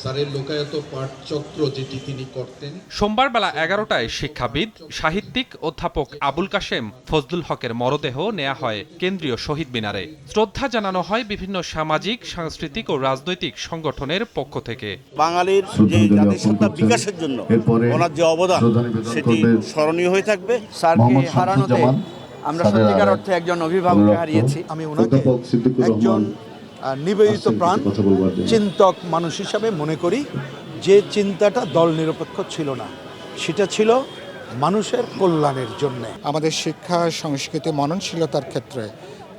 স্যারের লোকায়ত পাঠচক্র যেটি তিনি করতেন। সোমবার বেলা 11টায় শিক্ষাবিদ সাহিত্যিক অধ্যাপক আবুল কাশেম ফজলুল হকের মরদেহ নেওয়া হয় কেন্দ্রীয় শহীদ মিনারে। শ্রদ্ধা জানানো হয় বিভিন্ন সামাজিক, সাংস্কৃতিক ও রাজনৈতিক সংগঠনের পক্ষ থেকে। বাঙালির যে জাতিসত্তা বিকাশের জন্য ওনার যে অবদান সেটি স্মরণীয় হয়ে থাকবে। স্যারকে হারানোতে আমরা সত্যিকার অর্থে একজন অভিভাবককে হারিয়েছি। আমি ওনাকে একজন নিবেদিত প্রাণ চিন্তক মানুষ হিসাবে মনে করি। যে চিন্তাটা দল নিরপেক্ষ ছিল না, সেটা ছিল মানুষের কল্যাণের জন্য। আমাদের শিক্ষা, সংস্কৃতি, মননশীলতার ক্ষেত্রে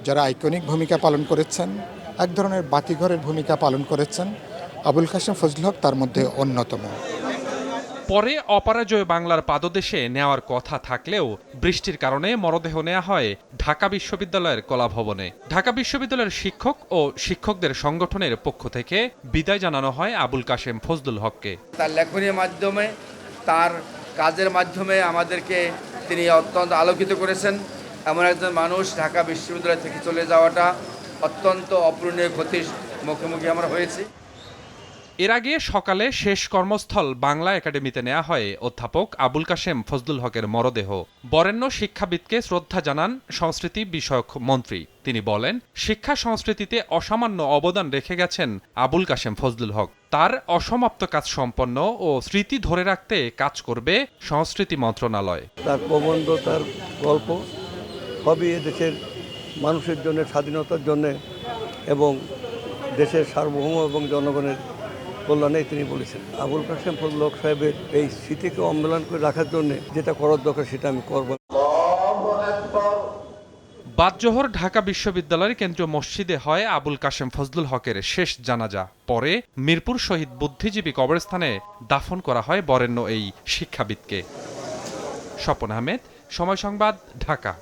যারা আইকনিক ভূমিকা পালন করেছেন, এক ধরনের বাতিঘরের ভূমিকা পালন করেছেন, আবুল কাশেম ফজলুল হক তার মধ্যে অন্যতম। পরে অপরাজয় বাংলার পাদদেশে নেওয়ার কথা থাকলেও বৃষ্টির কারণে মরদেহ নেওয়া হয় ঢাকা বিশ্ববিদ্যালয়ের কলাভবনে। ঢাকা বিশ্ববিদ্যালয়ের শিক্ষক ও শিক্ষকদের সংগঠনের পক্ষ থেকে বিদায় জানানো হয় আবুল কাশেম ফজলুল হককে। তার লেখনীর মাধ্যমে, তার কাজের মাধ্যমে আমাদেরকে তিনি অত্যন্ত আলোকিত করেছেন। এমন একজন মানুষ ঢাকা বিশ্ববিদ্যালয় থেকে চলে যাওয়াটা অত্যন্ত অপূরণীয় ক্ষতির মুখোমুখি আমরা হয়েছি। এর আগে সকালে শেষ কর্মস্থল বাংলা একাডেমিতে নেওয়া হয় অধ্যাপক আবুল কাশেম ফজলুল হকের মরদেহ। বরেণ্য শিক্ষাবিদকে শ্রদ্ধা জানান সংস্কৃতি বিষয়ক মন্ত্রী। তিনি বলেন, শিক্ষা সংস্কৃতিতে অসামান্য অবদান রেখে গেছেন আবুল কাশেম ফজলুল হক। তার অসমাপ্ত কাজ সম্পন্ন ও স্মৃতি ধরে রাখতে কাজ করবে সংস্কৃতি মন্ত্রণালয়। তার প্রবন্ধ, তার গল্প সবই দেশের মানুষের জন্য, স্বাধীনতার জন্য এবং দেশের সার্বভৌম এবং জনগণের কল্যাণে তিনি বলেছেন। আবুল কাশেম ফজলুল হক সাহেবের এই স্মৃতিকে অম্লান করে রাখার জন্য যেটা করার দরকার সেটা আমি করব। বাদজোহর ঢাকা বিশ্ববিদ্যালয়ের কেন্দ্রীয় মসজিদে হয় আবুল কাশেম ফজলুল হকের শেষ জানাজা। পরে মিরপুর শহীদ বুদ্ধিজীবী কবরস্থানে দাফন করা হয় বরেণ্য এই শিক্ষাবিদকে। স্বপন আহমেদ, সময় সংবাদ, ঢাকা।